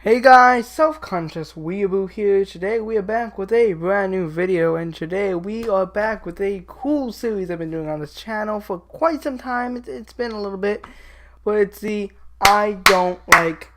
Hey guys, Self-Conscious Weeaboo here. Today we are back with a brand new video, and today we are back with a cool series I've been doing on this channel for quite some time. It's been a little bit, but it's the I Don't Like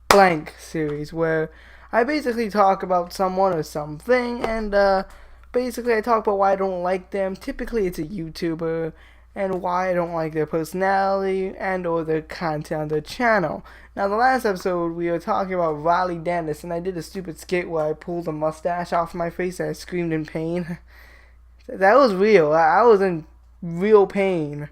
Blank series, where I basically talk about someone or something, and basically I talk about why I don't like them. Typically it's a YouTuber, and why I don't like their personality and or their content on their channel. Now, the last episode we were talking about Riley Dennis, and I did a stupid skit where I pulled a mustache off my face and I screamed in pain. That was real. I was in real pain.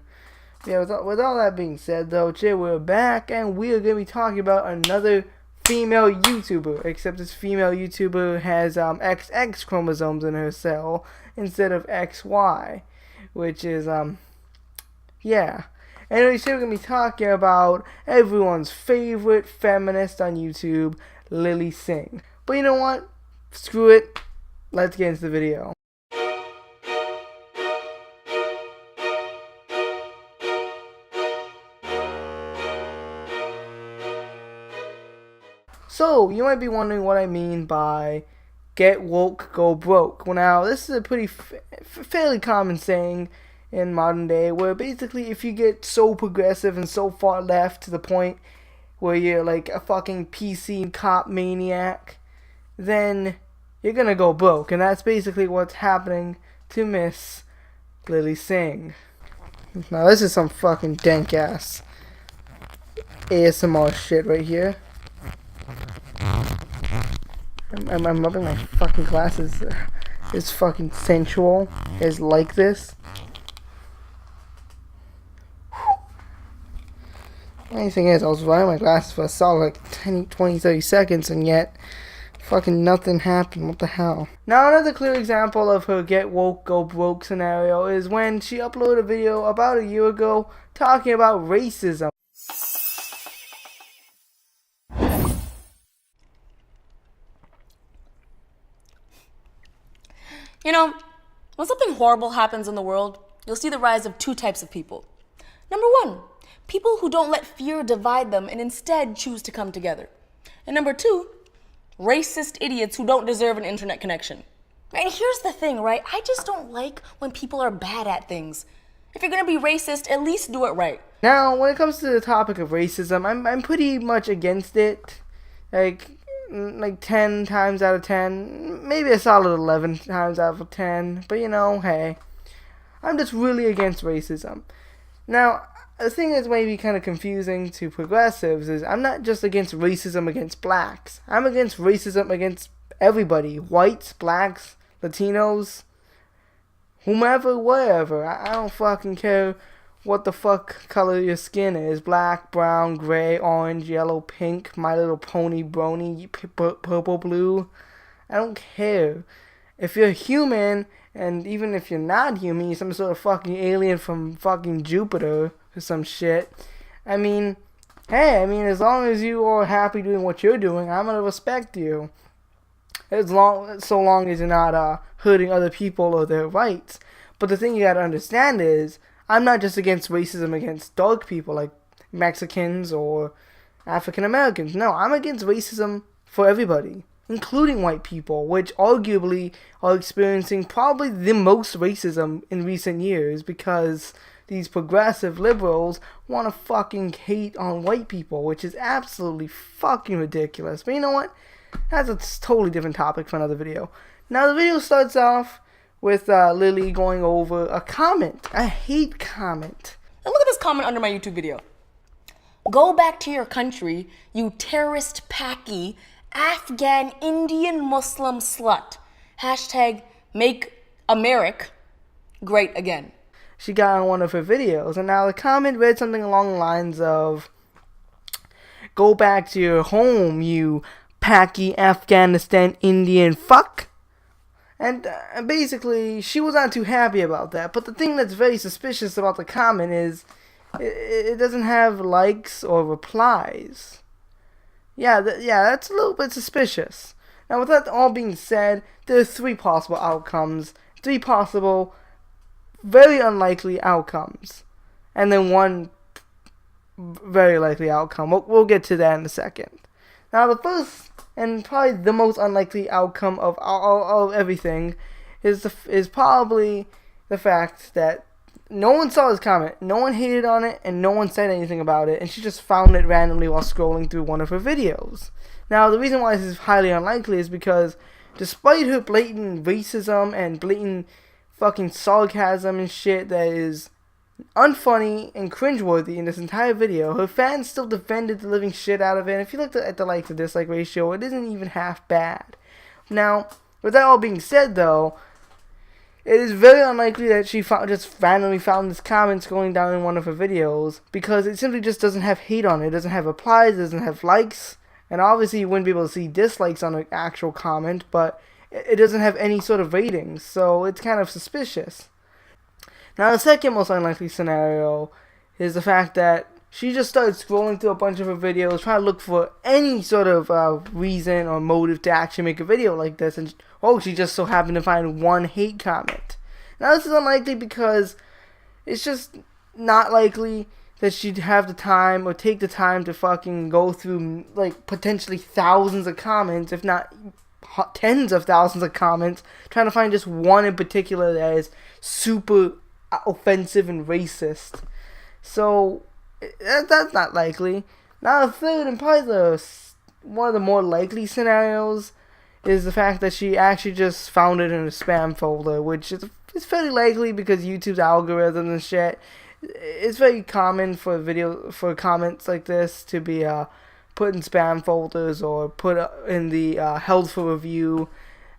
Yeah, with all that being said, though, today we're back, and we are going to be talking about another female YouTuber, except this female YouTuber has XX chromosomes in her cell instead of XY, which is, yeah. Anyway, today we're going to be talking about everyone's favorite feminist on YouTube, Lily Singh. But you know what? Screw it. Let's get into the video. So, you might be wondering what I mean by get woke, go broke. Well, now, this is a pretty fairly common saying in modern day, where basically if you get so progressive and so far left to the point where you're like a fucking PC cop maniac, then you're gonna go broke. And that's basically what's happening to Miss Lily Singh. Now this is some fucking dank ass ASMR shit right here. I'm rubbing my fucking glasses. It's fucking sensual. It's like this. The only thing is, I was wearing my glasses for a solid like 10, 20, 30 seconds, and yet fucking nothing happened. What the hell? Now, another clear example of her get woke, go broke scenario is when she uploaded a video about a year ago talking about racism. You know, when something horrible happens in the world, you'll see the rise of two types of people. Number one, people who don't let fear divide them and instead choose to come together. And number two, racist idiots who don't deserve an internet connection. And here's the thing, right? I just don't like when people are bad at things. If you're gonna be racist, at least do it right. Now, when it comes to the topic of racism, I'm pretty much against it. Like 10 times out of 10, maybe a solid 11 times out of 10, but you know, hey, I'm just really against racism. Now, the thing that's maybe kind of confusing to progressives is I'm not just against racism against blacks. I'm against racism against everybody. Whites, blacks, Latinos, whomever, wherever. I don't fucking care what the fuck color your skin is. Black, brown, gray, orange, yellow, pink, My Little Pony, brony, purple, blue. I don't care. If you're human, and even if you're not human, you're some sort of fucking alien from fucking Jupiter or some shit. I mean, hey, as long as you are happy doing what you're doing, I'm gonna respect you. So long as you're not hurting other people or their rights. But the thing you gotta understand is, I'm not just against racism against dark people like Mexicans or African Americans. No, I'm against racism for everybody, including white people, which arguably are experiencing probably the most racism in recent years because these progressive liberals want to fucking hate on white people, which is absolutely fucking ridiculous. But you know what? That's a totally different topic for another video. Now the video starts off with Lily going over a comment. I hate comment. And look at this comment under my YouTube video. Go back to your country, you terrorist packy Afghan Indian Muslim slut. Hashtag make America great again. She got on one of her videos, and now the comment read something along the lines of, go back to your home, you packy Afghanistan Indian fuck. And basically, she was not too happy about that. But the thing that's very suspicious about the comment is it doesn't have likes or replies. Yeah, that's a little bit suspicious. Now, with that all being said, there are three possible outcomes. Three possible, very unlikely outcomes. And then one very likely outcome. We'll get to that in a second. Now, the first and probably the most unlikely outcome of all everything is probably the fact that no one saw his comment, no one hated on it, and no one said anything about it, and she just found it randomly while scrolling through one of her videos. Now, the reason why this is highly unlikely is because despite her blatant racism and blatant fucking sarcasm and shit that is unfunny and cringeworthy in this entire video, her fans still defended the living shit out of it, and if you look at the like to dislike ratio, it isn't even half bad. Now, with that all being said though, it is very unlikely that she just randomly found this comment going down in one of her videos, because it simply just doesn't have hate on it. It doesn't have replies, it doesn't have likes, and obviously you wouldn't be able to see dislikes on an actual comment, but it doesn't have any sort of ratings, so it's kind of suspicious. Now, the second most unlikely scenario is the fact that she just started scrolling through a bunch of her videos, trying to look for any sort of reason or motive to actually make a video like this, and she just so happened to find one hate comment. Now, this is unlikely because it's just not likely that she'd have the time or take the time to fucking go through, like, potentially thousands of comments, if not tens of thousands of comments, trying to find just one in particular that is super offensive and racist. So that's not likely. Now, the third and probably one of the more likely scenarios is the fact that she actually just found it in a spam folder, which is fairly likely because YouTube's algorithms and shit. It's very common for comments like this to be put in spam folders or put in the held for review.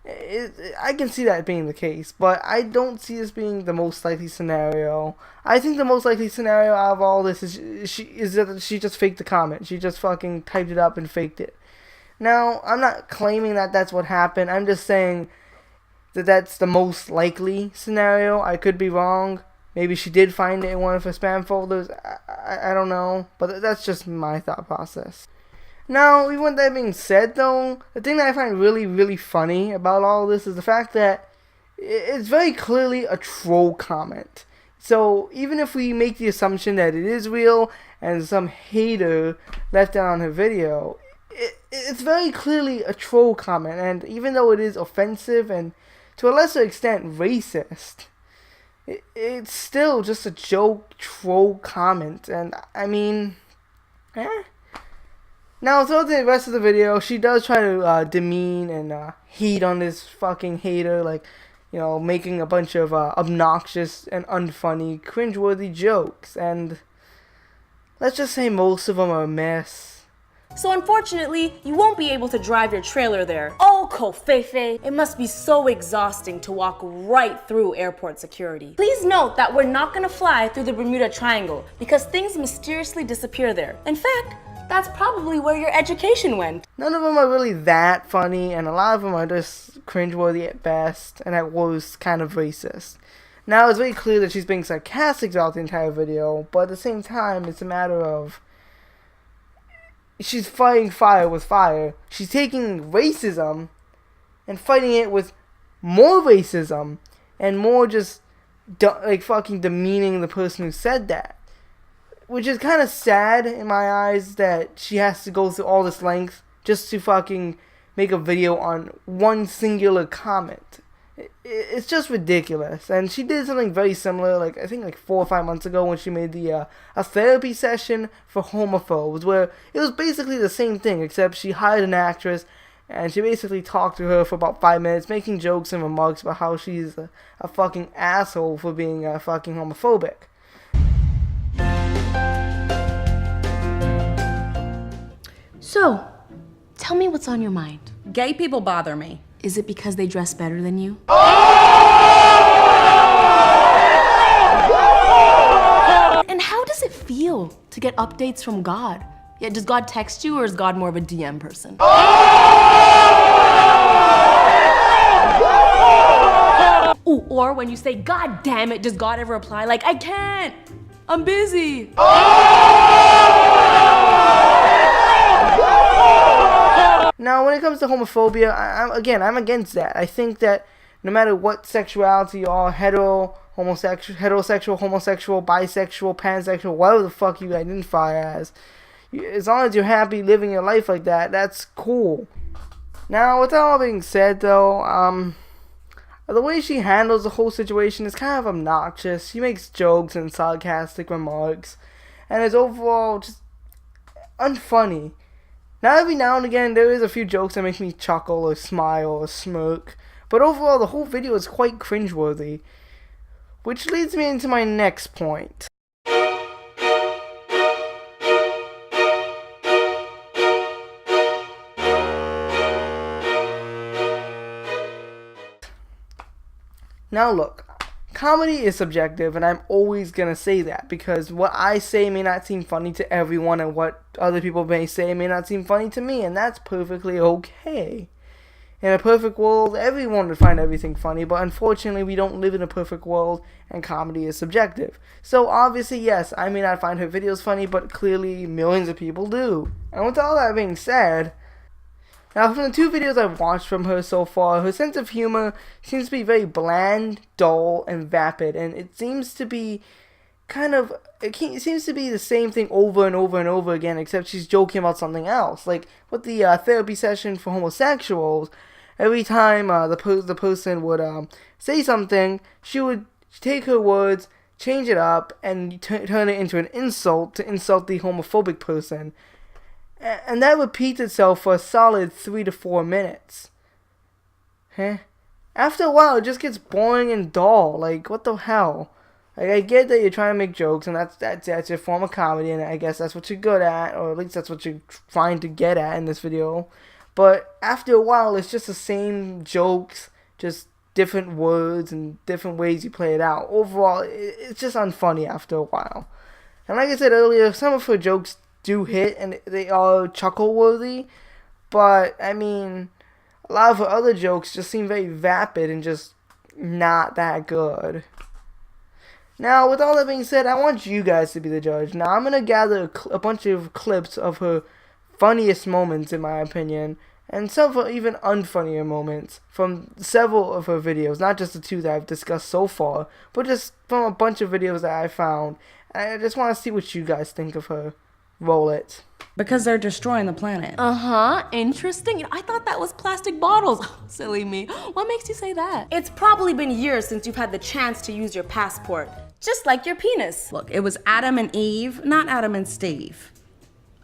I can see that being the case, but I don't see this being the most likely scenario. I think the most likely scenario out of all this is that she just faked the comment. She just fucking typed it up and faked it. Now, I'm not claiming that that's what happened. I'm just saying that that's the most likely scenario. I could be wrong. Maybe she did find it in one of her spam folders. I don't know, but that's just my thought process. Now, even with that being said, though, the thing that I find really, really funny about all this is the fact that it's very clearly a troll comment. So, even if we make the assumption that it is real and some hater left it on her video, it's very clearly a troll comment. And even though it is offensive and to a lesser extent racist, it's still just a joke troll comment. And I mean, Now, throughout the rest of the video, she does try to demean and hate on this fucking hater, like, you know, making a bunch of obnoxious and unfunny, cringeworthy jokes, and let's just say most of them are a mess. So unfortunately, you won't be able to drive your trailer there. Oh, Kofefe, it must be so exhausting to walk right through airport security. Please note that we're not gonna fly through the Bermuda Triangle because things mysteriously disappear there. In fact, that's probably where your education went. None of them are really that funny, and a lot of them are just cringeworthy at best, and at worst, kind of racist. Now, it's very clear that she's being sarcastic throughout the entire video, but at the same time, it's a matter of she's fighting fire with fire. She's taking racism and fighting it with more racism and more just like fucking demeaning the person who said that. Which is kind of sad in my eyes that she has to go through all this length just to fucking make a video on one singular comment. It's just ridiculous. And she did something very similar, like I think like 4 or 5 months ago when she made the a therapy session for homophobes, where it was basically the same thing, except she hired an actress and she basically talked to her for about 5 minutes, making jokes and remarks about how she's a fucking asshole for being fucking homophobic. So, tell me what's on your mind. Gay people bother me. Is it because they dress better than you? And how does it feel to get updates from God? Yeah, does God text you, or is God more of a DM person? Ooh, or when you say, God damn it, does God ever reply like, I can't, I'm busy? Now, when it comes to homophobia, I'm against that. I think that no matter what sexuality you are, heterosexual, homosexual, bisexual, pansexual, whatever the fuck you identify as, As long as you're happy living your life like that, that's cool. Now, with that all being said, though, the way she handles the whole situation is kind of obnoxious. She makes jokes and sarcastic remarks, and is overall just unfunny. Now, every now and again, there is a few jokes that make me chuckle or smile or smirk, but overall, the whole video is quite cringeworthy. Which leads me into my next point. Now look, comedy is subjective, and I'm always gonna say that, because what I say may not seem funny to everyone, and what other people may say may not seem funny to me, and that's perfectly okay. In a perfect world, everyone would find everything funny, but unfortunately we don't live in a perfect world, and comedy is subjective. So obviously, yes, I may not find her videos funny, but clearly millions of people do. And with all that being said, now, from the 2 videos I've watched from her so far, her sense of humor seems to be very bland, dull, and vapid, and it seems to be it seems to be the same thing over and over and over again, except she's joking about something else. Like, with the therapy session for homosexuals, every time the person would say something, she would take her words, change it up, and turn it into an insult to insult the homophobic person. And that repeats itself for a solid 3 to 4 minutes. After a while, it just gets boring and dull. Like, what the hell? Like, I get that you're trying to make jokes, and that's your form of comedy, and I guess that's what you're good at, or at least that's what you're trying to get at in this video. But after a while, it's just the same jokes, just different words and different ways you play it out. Overall, it's just unfunny after a while. And like I said earlier, some of her jokes do hit, and they are chuckle-worthy, but, I mean, a lot of her other jokes just seem very vapid and just not that good. Now, with all that being said, I want you guys to be the judge. Now, I'm going to gather a bunch of clips of her funniest moments, in my opinion, and several even unfunnier moments from several of her videos, not just the 2 that I've discussed so far, but just from a bunch of videos that I found. And I just want to see what you guys think of her. Roll it. Because they're destroying the planet. Interesting. I thought that was plastic bottles. Silly me. What makes you say that? It's probably been years since you've had the chance to use your passport. Just like your penis. Look, it was Adam and Eve, not Adam and Steve.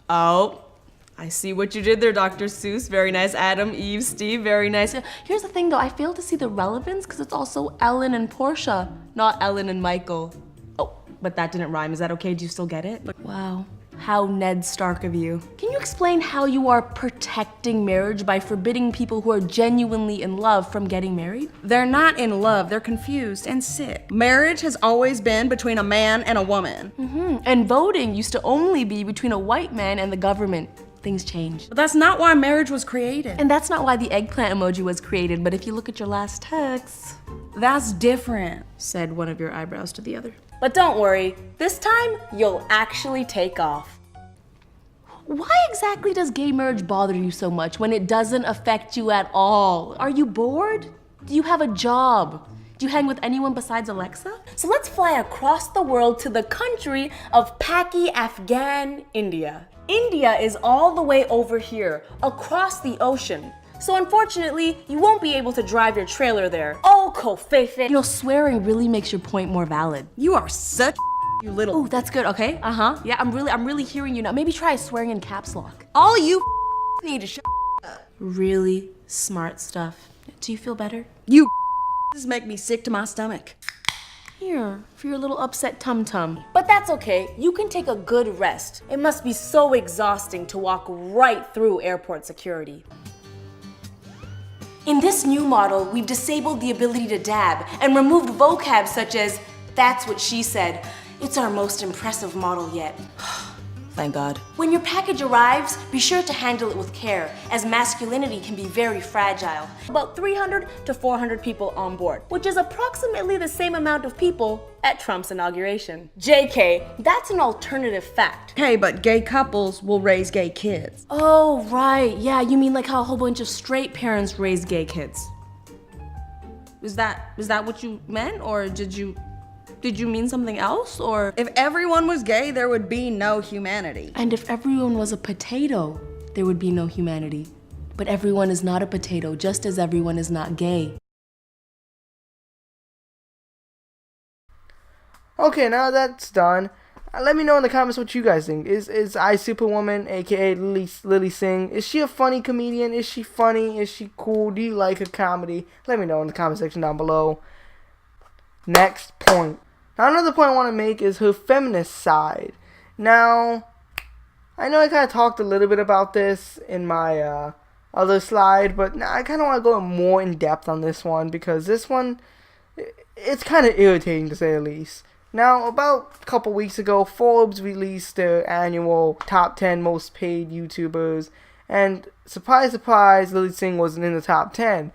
Oh, I see what you did there, Dr. Seuss. Very nice. Adam, Eve, Steve, very nice. Here's the thing though, I fail to see the relevance because it's also Ellen and Portia, not Ellen and Michael. Oh, but that didn't rhyme. Is that okay? Do you still get it? Wow. How Ned Stark of you. Can you explain how you are protecting marriage by forbidding people who are genuinely in love from getting married? They're not in love, they're confused and sick. Marriage has always been between a man and a woman. And voting used to only be between a white man and the government. Things changed. But that's not why marriage was created. And that's not why the eggplant emoji was created, but if you look at your last text, that's different, said one of your eyebrows to the other. But don't worry, this time you'll actually take off. Why exactly does gay marriage bother you so much when it doesn't affect you at all? Are you bored? Do you have a job? Do you hang with anyone besides Alexa? So let's fly across the world to the country of Paki, Afghan, India. India is all the way over here, across the ocean. So unfortunately, you won't be able to drive your trailer there. Oh, Kofefe. You know, swearing really makes your point more valid. You are such you little. Ooh, that's good, okay? Yeah, I'm really hearing you now. Maybe try swearing in caps lock. All you need to shut up. Really smart stuff. Do you feel better? You this make me sick to my stomach. Here, for your little upset tum-tum. But that's okay, you can take a good rest. It must be so exhausting to walk right through airport security. In this new model, we've disabled the ability to dab and removed vocab such as, "That's what she said." It's our most impressive model yet. Thank God. When your package arrives, be sure to handle it with care, as masculinity can be very fragile. About 300 to 400 people on board, which is approximately the same amount of people at Trump's inauguration. JK, that's an alternative fact. Hey, but gay couples will raise gay kids. Oh, right. Yeah, you mean like how a whole bunch of straight parents raise gay kids. Is that what you meant, or did you... Did you mean something else, or? If everyone was gay, there would be no humanity. And if everyone was a potato, there would be no humanity. But everyone is not a potato, just as everyone is not gay. Okay, now that's done. Let me know in the comments what you guys think. Is I Superwoman, aka Lily Singh, is she a funny comedian? Is she funny? Is she cool? Do you like her comedy? Let me know in the comment section down below. Next point. Now another point I want to make is her feminist side. Now, I know I kind of talked a little bit about this in my other slide, but now I kind of want to go more in depth on this one because this one, it's kind of irritating to say the least. Now, about a couple weeks ago, Forbes released their annual top 10 most paid YouTubers, and surprise, surprise, Lily Singh wasn't in the top 10.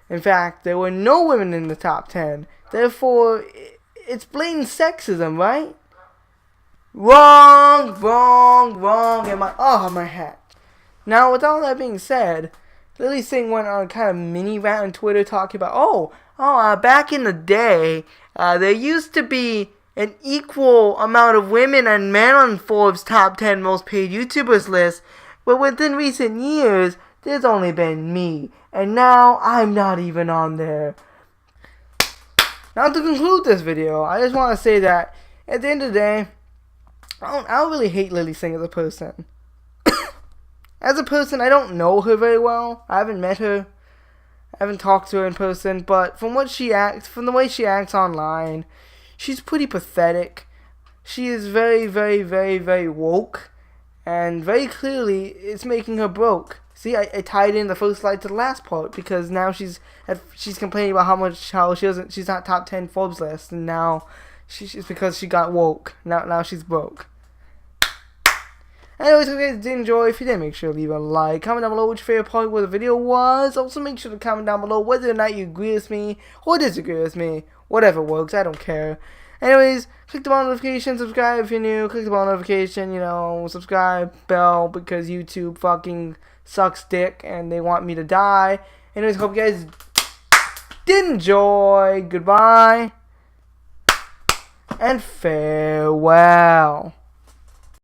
In fact, there were no women in the top 10. Therefore, it's blatant sexism, right? Wrong, wrong, wrong, and my hat. Now, with all that being said, Lily Singh went on a kind of mini rant on Twitter talking about, back in the day, there used to be an equal amount of women and men on Forbes' top 10 most paid YouTubers list, but within recent years, there's only been me, and now I'm not even on there. Now to conclude this video, I just want to say that at the end of the day, I don't really hate Lily Singh as a person. As a person, I don't know her very well. I haven't met her. I haven't talked to her in person, but from the way she acts online, she's pretty pathetic. She is very, very, very, very woke, and very clearly it's making her broke. See, I tied in the first slide to the last part because now she's complaining about how she's not top 10 Forbes list, and now it's because she got woke. Now she's broke. Anyways, if you guys did enjoy, if you did, make sure to leave a like. Comment down below what your favorite part of the video was. Also, make sure to comment down below whether or not you agree with me or disagree with me. Whatever works, I don't care. Anyways, click the bell notification, subscribe if you're new. Click the bell notification, subscribe, bell, because YouTube fucking sucks dick and they want me to die. Anyways, hope you guys did enjoy. Goodbye and farewell.